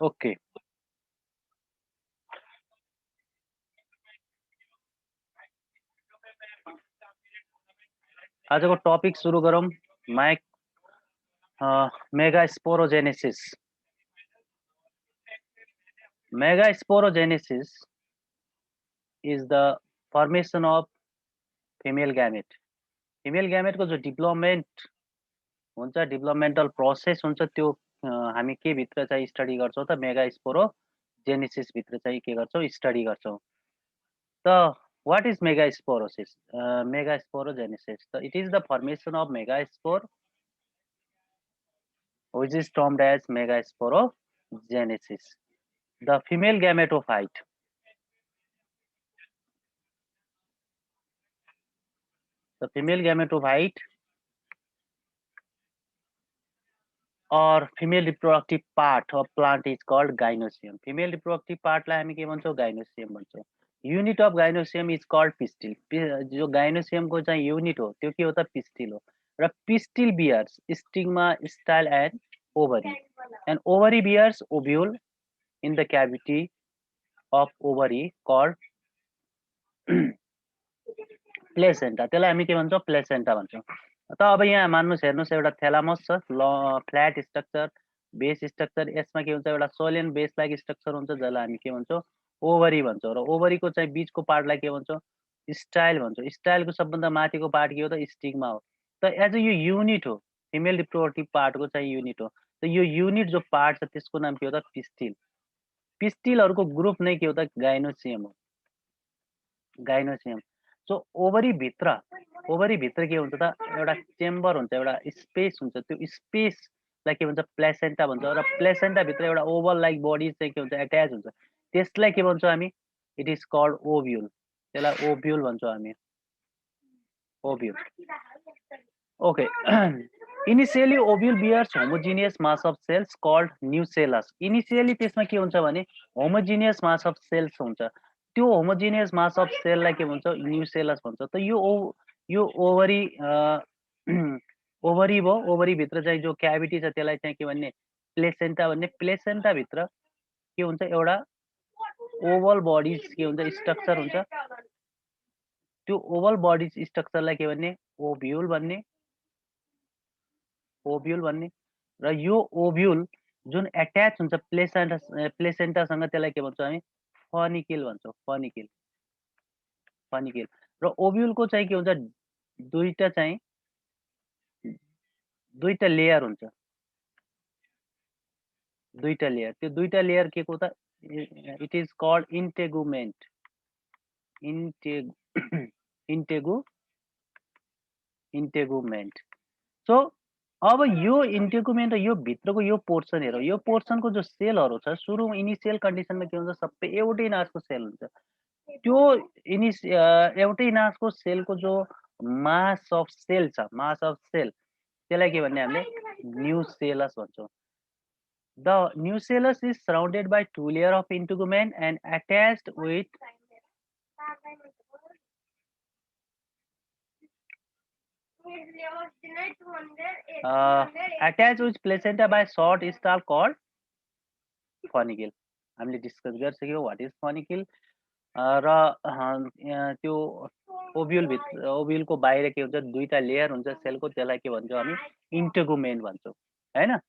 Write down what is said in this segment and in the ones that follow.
Okay, आजको topic सुरु गरौँ। माइक megasporogenesis. Megasporogenesis is the formation of female gamete. Female ग्यामेटको जो डेभलपमेन्ट हुन्छ, डेभलपमेन्टल प्रोसेस हुन्छ, त्यो हामी के भित्र चाहिँ स्टडी गर्छौँ त मेगा स्पोरोजेनेसिस भित्र चाहिँ के गर्छौँ, स्टडी गर्छौँ। त what is megasporosis? Megasporogenesis. So it is the formation of megaspore, which is termed as megasporogenesis. The female gametophyte. The female gametophyte or female reproductive part of plant is called gynoecium. Female reproductive part लाई हामी के भन्छौँ, gynoecium भन्छौँ. Unit of gynoecium is called pistil. जो gynoecium को चाहिँ unit हो त्यो के हो त, pistil हो. र pistil bears stigma, style and ovary. And ovary bears ovule in the cavity of ovary called placenta. त्यसलाई हामी के भन्छौँ, प्लेसेन्टा भन्छौँ. त अब यहाँ मान्नुहोस्, हेर्नुहोस्, एउटा थ्यालामस छ, फ्ल्याट स्ट्रक्चर, बेस स्ट्रक्चर. यसमा के हुन्छ, एउटा सोलियन बेस लाइक स्ट्रक्चर हुन्छ, जसलाई हामी के भन्छौँ, ओभरी भन्छौँ. र ओभरीको चाहिँ बिचको पार्टलाई के भन्छौँ, स्टाइल भन्छौँ. स्टाइलको सबभन्दा माथिको पार्ट के हो त, स्टिग्मा हो. त एज यो युनिट हो, फिमेल रिप्रोडक्टिभ पार्टको चाहिँ युनिट हो. त यो युनिट जो पार्ट छ त्यसको नाम के हो त, पिस्टिल. पिस्टिलहरूको ग्रुप नै के हो त, गाइनोसियम हो. गाइनोसियम. सो ओभरी भित्र के हुन्छ त, एउटा चेम्बर हुन्छ, एउटा स्पेस हुन्छ. त्यो स्पेसलाई के भन्छ, प्लेसेन्टा भन्छ. र प्लेसेन्टा भित्र एउटा ओभल लाइक बडी चाहिँ के हुन्छ, एट्याच हुन्छ. त्यसलाई के भन्छौँ हामी, इट इज कल्ड ओभ्युल. त्यसलाई ओभ्युल भन्छौँ हामी, ovule. Okay. Initially ovule bears homogeneous mass of cells called nucellus. Initially त्यसमा के हुन्छ भने होमोजिनियस मास अफ सेल्स हुन्छ. त्यो होमोजिनियस मास अफ सेललाई के भन्छ, न्युसेलस भन्छ. त यो ओभरी ओभरी भयो. ओभरी भित्र चाहिँ जो क्याभिटी छ त्यसलाई चाहिँ के भन्ने, प्लेसेन्टा भन्ने. प्लेसेन्टा भित्र के हुन्छ, एउटा ओभल बडिज के हुन्छ, स्ट्रक्चर हुन्छ. त्यो ओभल बडिज स्ट्रक्चरलाई के भन्ने, ओभ्युल भन्ने, ओभ्युल भन्ने. र यो ओभ्युल जुन एट्याच हुन्छ प्लेसेन्टासँग, त्यसलाई के भन्छौँ हामी, फनिकिल भन्छौँ, फनिकिल, फनिकिल. र ओभ्युलको चाहिँ के हुन्छ, दुईटा लेयर हुन्छ, दुईटा लेयर. त्यो दुईटा लेयर के को त, इट इज कल्ड इन्टेगुमेन्ट, इन्टेगुमेन्ट. सो अब यो इन्टेगुमेन्ट र यो भित्रको यो पोर्सन हेरौँ. यो पोर्सनको जो सेलहरू छ, सुरुमा इनिसियल कन्डिसनमा के हुन्छ, सबै एउटै नासको सेल हुन्छ. त्यो एउटै नासको सेलको जो मास अफ सेल छ, मास अफ सेल, त्यसलाई के भन्ने, हामीले न्युसेलस भन्छौँ. The nucellus is surrounded by two layers of integument and attached with placenta by short stalk called फनिकिल. हामीले डिस्कस गरिसक्यौँ वाट इज फनिकिल. र त्यो ओभ्युलको बाहिर के हुन्छ, दुईटा लेयर हुन्छ सेलको, त्यसलाई के भन्छौँ हामी, इन्टेगुमेन्ट भन्छौँ, हैन.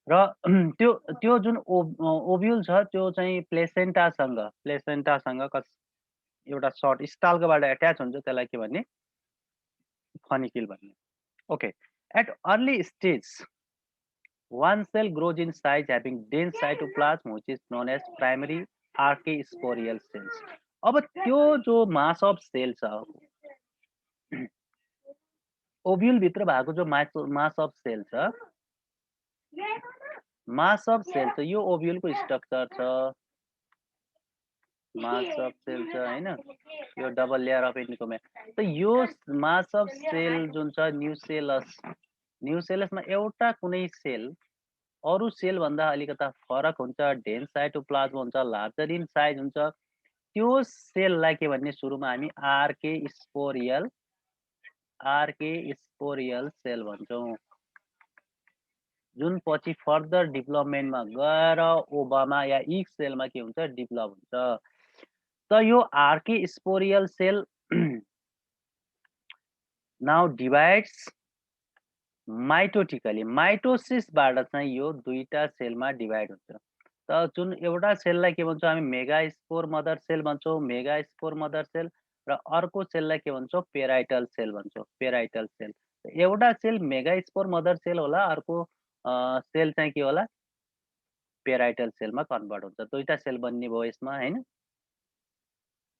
र त्यो त्यो जुन ओभ्युल छ त्यो चाहिँ प्लेसेन्टासँग एउटा सर्ट स्टाल्कबाट एट्याच हुन्छ, त्यसलाई के भन्ने, फनिकिल भन्ने. Okay. At early stage one cell grows in size having dense cytoplasm which is known as primary archaeosporial cells. अब त्यो जो मास अफ सेल छ, ओभ्युल भित्र भएको जो मास अफ सेल छ, मास अफ सेल छ, यो ओभ्युलको स्ट्रक्चर छ, मास अफ सेल छ, हैन. यो डबल लेयर अफ इन्टेगुमेन्ट. त यो मास अफ सेल जुन छ, न्युसेलसमा एउटा कुनै सेल अरू सेल भन्दा अलिकता फरक हुन्छ, डेन्स साइटोप्लाज्म हुन्छ, लार्जर इन साइज हुन्छ. त्यो सेललाई के भन्ने, सुरुमा हामी आर्के स्पोरियल सेल भन्छौँ. जुन पछि फर्दर डेभलपमेन्टमा गएर ओभामा या इग सेलमा के हुन्छ डेभलप हुन्छ। त यो आर्के स्पोरियल सेल नाउ डिभाइड्स माइटोटिकली, माइटोसिसबाट चाहिँ यो दुईटा सेलमा डिभाइड हुन्छ। त जुन एउटा सेललाई के भन्छौँ हामी मेगास्पोर मदर सेल भन्छौँ, मेगास्पोर मदर सेल, र अर्को सेललाई के भन्छौँ पेराइटल सेल भन्छौँ, पेराइटल सेल। एउटा सेल मेगास्पोर मदर सेल होला, अर्को सेल चाहिँ के होला पेराइटल सेलमा कन्भर्ट हुन्छ। दुईटा सेल बन्ने भयो यसमा हैन।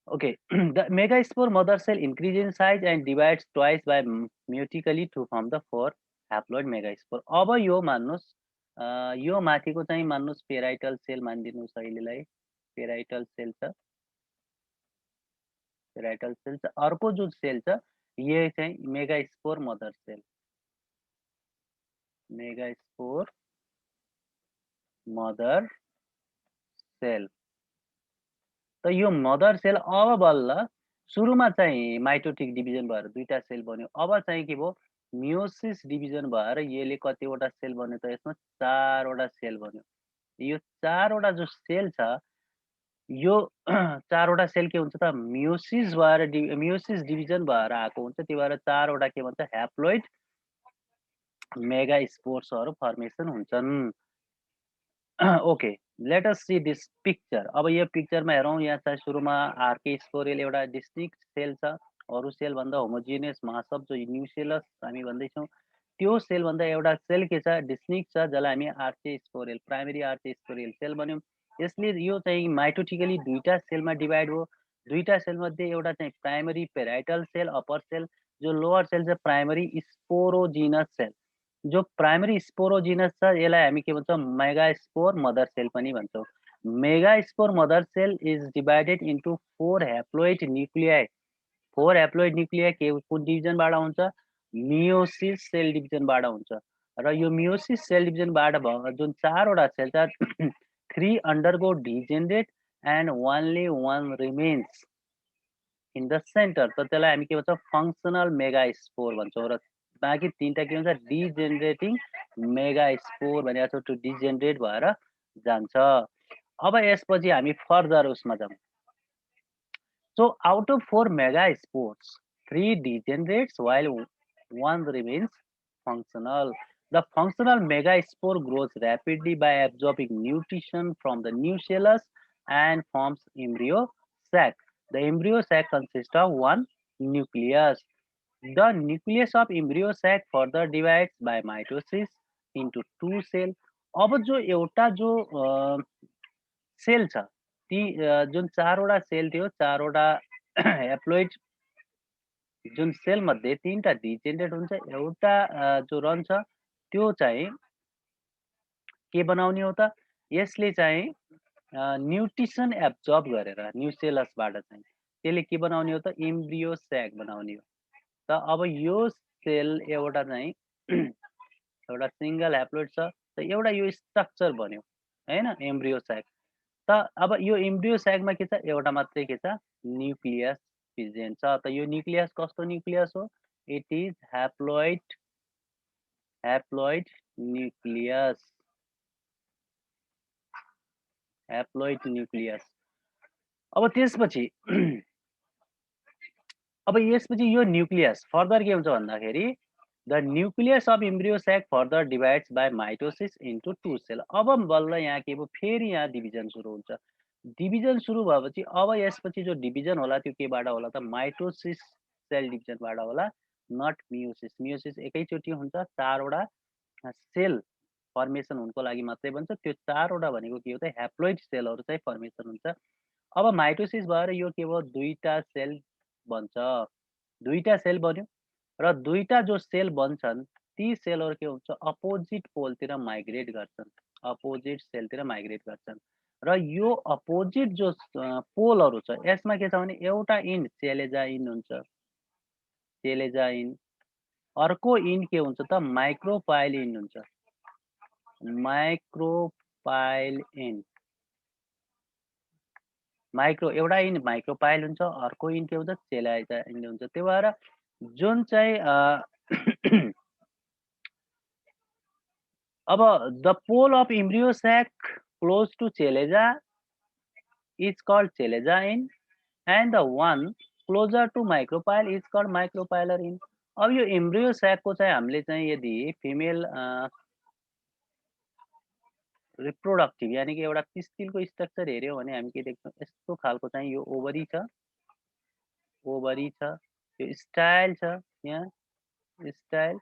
Okay, the megaspore mother cell increase in size and divides twice by mutically to form the four haploid megaspore. अब यो मान्नुस् यो माथिको चाहिँ मान्नुस् पेराइटल सेल मानिदिनुस् अहिलेलाई, पेराइटल सेल छ, पेराइटल सेल छ। अर्को जो सेल छ यो चाहिँ megaspore mother cell, megaspore mother cell. त यो मदर सेल अब बल्ल सुरुमा चाहिँ माइटोटिक डिभिजन भएर दुईटा सेल बन्यो। अब चाहिँ के भयो मियोसिस डिभिजन भएर यसले कतिवटा सेल बन्यो त यसमा चारवटा सेल बन्यो। यो चारवटा जो सेल छ यो चारवटा सेल के हुन्छ त मियोसिस भएर मियोसिस डिभिजन भएर आएको हुन्छ। त्यही भएर चारवटा के भन्छ ह्याप्लोइड मेगा स्पोर्सहरू फर्मेसन हुन्छन्। Okay, let us see this picture. अब यो पिक्चरमा हेरौँ, यहाँ चाहिँ सुरुमा आर्के स्पोरियल एउटा डिस्टिंक्ट सेल छ, अरू सेल भन्दा होमोजिनियस मासअप जो न्युसेलस हामी भन्दैछौँ त्यो सेल भन्दा एउटा सेल के छ डिस्टिंक्ट छ, जसलाई हामी आर्चे स्पोरियल प्राइमरी आर्चे स्पोरियल सेल भन्यौँ। यसले यो चाहिँ माइटोटिकली दुईटा सेलमा डिभाइड हो। दुईटा सेल मध्ये एउटा चाहिँ प्राइमरी पेराइटल सेल अपर सेल, जो लोअर सेल चाहिँ प्राइमरी स्पोरोजिनस सेल। जो प्राइमरी स्पोरोजिनस छ यसलाई हामी के भन्छौँ मेगास्पोर मदर सेल पनि भन्छौँ। Megaspore mother cell is divided into 4 haploid nuclei. 4 haploid nuclei के कुन डिभिजनबाट हुन्छ मियोसिस सेल डिभिजनबाट हुन्छ। र यो मियोसिस सेल डिभिजनबाट जुन चारवटा सेल छ 3 undergo degenerate and only 1 remains in the centre. त त्यसलाई हामी के भन्छौँ फङ्सनल मेगास्पोर भन्छौँ। र बाँकी तीनटा के हुन्छ डिजेनरेटिङ मेगास्पोर भनेको छ, त्यो डिजेनरेट भएर जान्छ। अब यसपछि हामी फर्दर उसमा जाउँ। So out of 4 megaspores, 3 degenerates while 1 remains functional. The functional megaspore grows rapidly by absorbing nutrition from the nucellus and forms embryo sac. The embryo sac consists of one nucleus. The nucleus of embryo sac further divides by mitosis into 2 cells. अब जो एउटा जो cell छ ती जुन चारवटा sale थियो, चारवटा ह्याप्लोइड जुन सेल मध्ये तीनटा डिजेनरेट हुन्छ, एउटा जो रहन्छ त्यो चाहिँ के बनाउने हो त यसले चाहिँ न्युट्रिसन एब्जर्ब गरेर न्युसेलसबाट चाहिँ त्यसले के बनाउने हो त एम्ब्रियो स्याक बनाउने हो। त अब यो सेल एउटा चाहिँ एउटा सिंगल ह्याप्लोइड छ, त एउटा यो स्ट्रक्चर बन्यो हैन एम्ब्रियो स्याक। त अब यो एम्ब्रियो स्याकमा के छ एउटा मात्रै के छ न्युक्लियस प्रेजेन्ट छ। त यो न्युक्लियस कस्तो न्युक्लियस हो it is haploid, haploid nucleus, haploid nucleus. अब त्यसपछि अब यसपछि यो न्युक्लियस फर्दर के हुन्छ भन्दाखेरि the nucleus of embryo sac further divides by mitosis into 2 cell. अब बल्ल यहाँ के भयो फेरि यहाँ डिभिजन सुरु हुन्छ। डिभिजन सुरु भएपछि अब यसपछि जो डिभिजन होला त्यो केबाट होला त माइटोसिस सेल डिभिजनबाट होला, नट मियोसिस। मियोसिस एकैचोटि हुन्छ, चारवटा सेल फर्मेसन हुनको लागि मात्रै बन्छ। त्यो चारवटा भनेको के हो त ह्याप्लोइड सेलहरू चाहिँ फर्मेसन हुन्छ। अब माइटोसिस भएर यो के भयो दुईटा सेल बन्छ, दुईटा सेल बन्यो र दुईटा जो सेल बन्छन् ती सेलहरू के हुन्छ अपोजिट पोलतिर माइग्रेट गर्छन्, अपोजिट सेलतिर माइग्रेट गर्छन्। र यो अपोजिट जो पोलहरू छ यसमा के छ भने एउटा इन्ड चेलेजा इन्ड हुन्छ, चेलेजा इन्ड, अर्को इन्ड के हुन्छ त माइक्रोपाइल इन्ड हुन्छ, माइक्रोपाइल इन्ड। माइक्रो एउटा इन्ड माइक्रोपाइल हुन्छ, अर्को इन्ड के हुन्छ चेलेजा इन्ड हुन्छ। त्यही भएर जुन चाहिँ अब the pole of embryo sac close to chalaza is called chalaza in and the one closer to micropyle is called micropylar in. अब यो इम्ब्रियो sac को चाहिँ हामीले चाहिँ यदि फिमेल रिप्रोडक्टिभ यानी कि एउटा पिस्टिलको स्ट्रक्चर हेऱ्यौँ भने हामी के देख्छौँ, यस्तो खालको चाहिँ यो ओभरी छ, यो स्टाइल छ, यहाँ style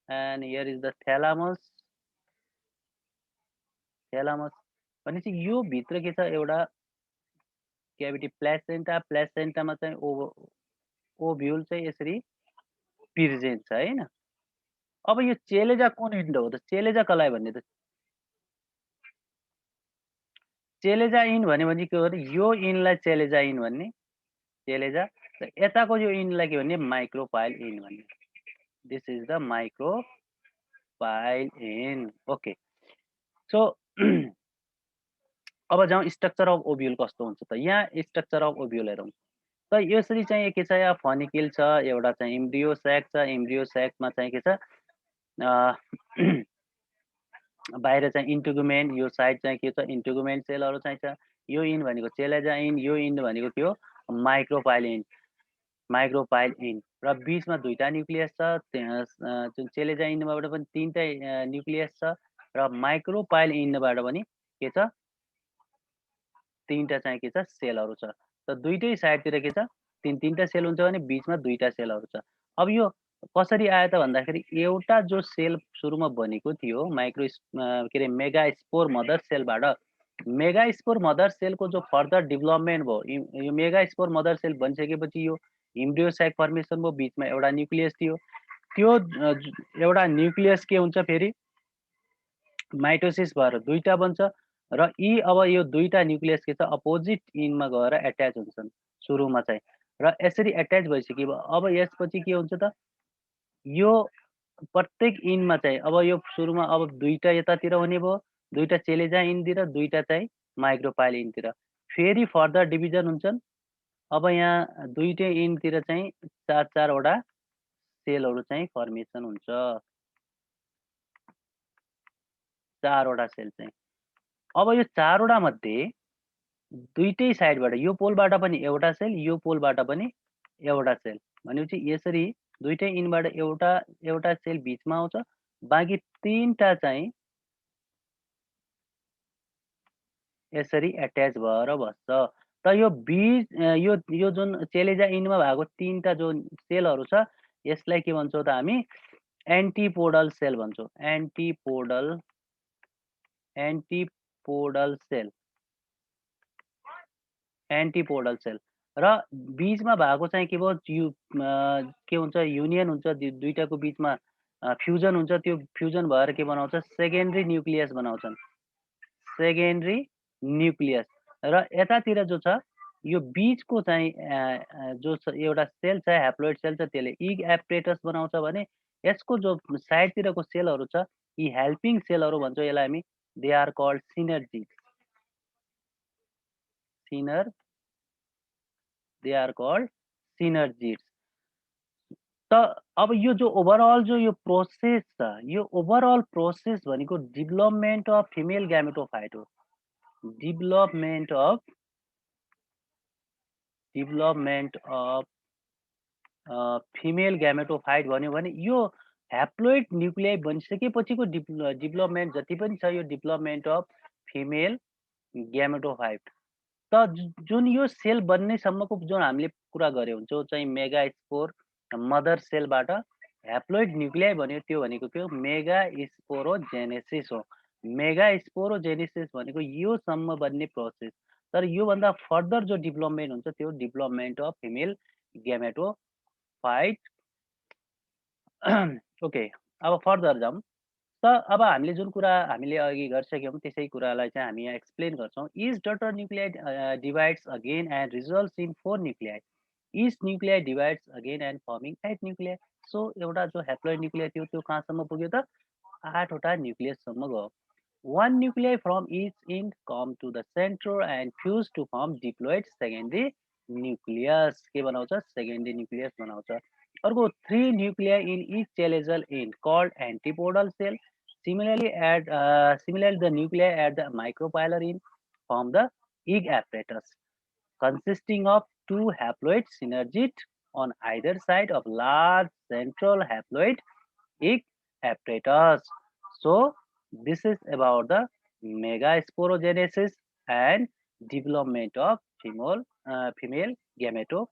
and here is the thalamus भनेपछि यो भित्र के छ, एउटा क्याभिटी प्लेसेन्टामा चाहिँ ओभ्युल चाहिँ यसरी प्रेजेन्ट छ हैन। अब यो चेलेजा कुन इन्ड हो त, चेलेजा कसलाई भन्ने त, चेलेजा इन भनेपछि के हो त, यो इनलाई चेलेजा इन भन्ने, चेलेजा र यताको यो इनलाई के भन्ने, माइक्रोपाइल इन भन्ने। This is the micropyle in. Okay so अब जाउँ स्ट्रक्चर अफ ओभ्युल कस्तो हुन्छ त। यहाँ स्ट्रक्चर अफ ओभ्युल हेरौँ त, यसरी चाहिँ के छ, यहाँ फनिकिल छ, एउटा चाहिँ इम्ब्रियो स्याक छ, इम्ब्रियो स्याकमा चाहिँ के छ बाहिर चाहिँ इन्टुगुमेन्ट, यो साइड चाहिँ के छ, इन्टुगुमेन्ट सेलहरू चाहिँ छ, यो इन भनेको चेलेजा इन, यो इन भनेको के हो, माइक्रोपाइल इन र बिचमा दुईटा न्युक्लियस छ, जुन चेलेजा इन्डबाट पनि तीनटा न्युक्लियस छ र माइक्रोपाइल इन्डबाट पनि के छ, तीनटा चाहिँ के छ, सेलहरू छ। त दुईटै साइडतिर के छ, तीनटा सेल हुन्छ भने बिचमा दुईटा सेलहरू छ। अब यो कसरी आयो त भन्दाखेरि, एउटा जो सेल सुरुमा बनेको थियो के अरे मेगास्पोर मदर सेलबाट, मेगास्पोर मदर सेलको जो फर्दर डेभलपमेन्ट भयो, यो मेगास्पोर मदर सेल बनिसकेपछि यो इम्ब्रियो स्याक फर्मेसन भयो, बिचमा एउटा न्युक्लियस थियो, त्यो एउटा न्युक्लियस के हुन्छ फेरि माइटोसिस भएर दुईटा बन्छ र अब यो दुईटा न्युक्लियस के छ, अपोजिट इनमा गएर एट्याच हुन्छन् सुरुमा चाहिँ, र यसरी एट्याच भइसक्यो अब यसपछि के हुन्छ त, यो प्रत्येक इनमा चाहिँ अब यो सुरुमा अब दुईटा यतातिर हुने भयो, दुईटा चेलेजा इनतिर, दुईटा चाहिँ माइक्रोपाइल इनतिर, फेरि फर्दर डिभिजन हुन्छन्। अब यहाँ दुईटै इनतिर चाहिँ चारवटा सेलहरू चाहिँ फर्मेसन हुन्छ, चारवटा सेल चाहिँ। अब यो चारवटा मध्ये दुईटै साइडबाट, यो पोलबाट पनि एउटा सेल, यो पोलबाट पनि एउटा सेल, भनेपछि यसरी दुईटै इनबाट एउटा सेल बिचमा आउँछ, बाँकी तीनटा चाहिँ यसरी एट्याच भएर बस्छ। त यो यो जुन चेलेजा इनमा भएको तीनटा जो सेलहरू छ, यसलाई के भन्छौँ त हामी, एन्टिपोडल सेल भन्छौँ, एन्टिपोडल सेल र बिचमा भएको चाहिँ के भयो, के हुन्छ, युनियन हुन्छ, दुईटाको बिचमा फ्युजन हुन्छ, त्यो फ्युजन भएर के बनाउँछ, सेकेन्डरी न्युक्लियस बनाउँछन्, सेकेन्डरी न्युक्लियस। र यतातिर जो छ, यो बिचको चाहिँ जो एउटा सेल छ, ह्याप्लोइड सेल छ, त्यसले इग एपरेटस बनाउँछ भने यसको जो साइडतिरको सेलहरू छ, यी हेल्पिङ सेलहरू भन्छौँ, यसलाई हामी, they are called synergid, they are called synergids. त अब यो जो ओभरअल जो यो प्रोसेस छ, यो ओभरअल प्रोसेस भनेको डेभलपमेन्ट अफ फिमेल ग्यामेटोफाइट हो, डेभलपमेन्ट अफ फिमेल ग्यामेटोफाइट भन्यो भने यो ह्याप्लोइड न्युक्लियाई बनिसकेपछिको डेभलपमेन्ट जति पनि छ, यो डेभलपमेन्ट अफ फिमेल ग्यामेटोफाइट। त जुन यो सेल बन्नेसम्मको जुन हामीले कुरा गऱ्यौँ, जो चाहिँ मेगा स्पोर मदर सेलबाट ह्याप्लोइड न्युक्लियाई भन्यो, त्यो भनेको के हो, मेगा स्पोरोजेनेसिस हो। मेगा स्पोरोजेनेसिस भनेको योसम्म बन्ने प्रोसेस। तर योभन्दा फर्दर जो डेभलपमेन्ट हुन्छ, त्यो development of female gametophyte. Okay अब फर्दर जाउँ त, अब हामीले जुन कुरा हामीले अघि गरिसक्यौँ, त्यसै कुरालाई चाहिँ हामी यहाँ एक्सप्लेन गर्छौँ। Each daughter nuclei divides again and results in 4 nuclei, each nuclei divides again and farming 8 nuclei. So एउटा जो ह्याप्लोइड न्युक्लियाई थियो, त्यो कहाँसम्म पुग्यो त, 8वटा न्युक्लियससम्म गयो। 1 nuclei from each end come to the center and fuse to form diploid secondary nucleus, के बनाउँछ, सेकेन्डरी न्युक्लियस बनाउँछ। अर्को 3 nuclei in each chelazal end called antipodal cell Similarly, the nuclei at the micropylar form the egg apparatus, consisting of two haploid synergid on either side of large central haploid egg apparatus. So, this is about the megasporogenesis and development of female gameto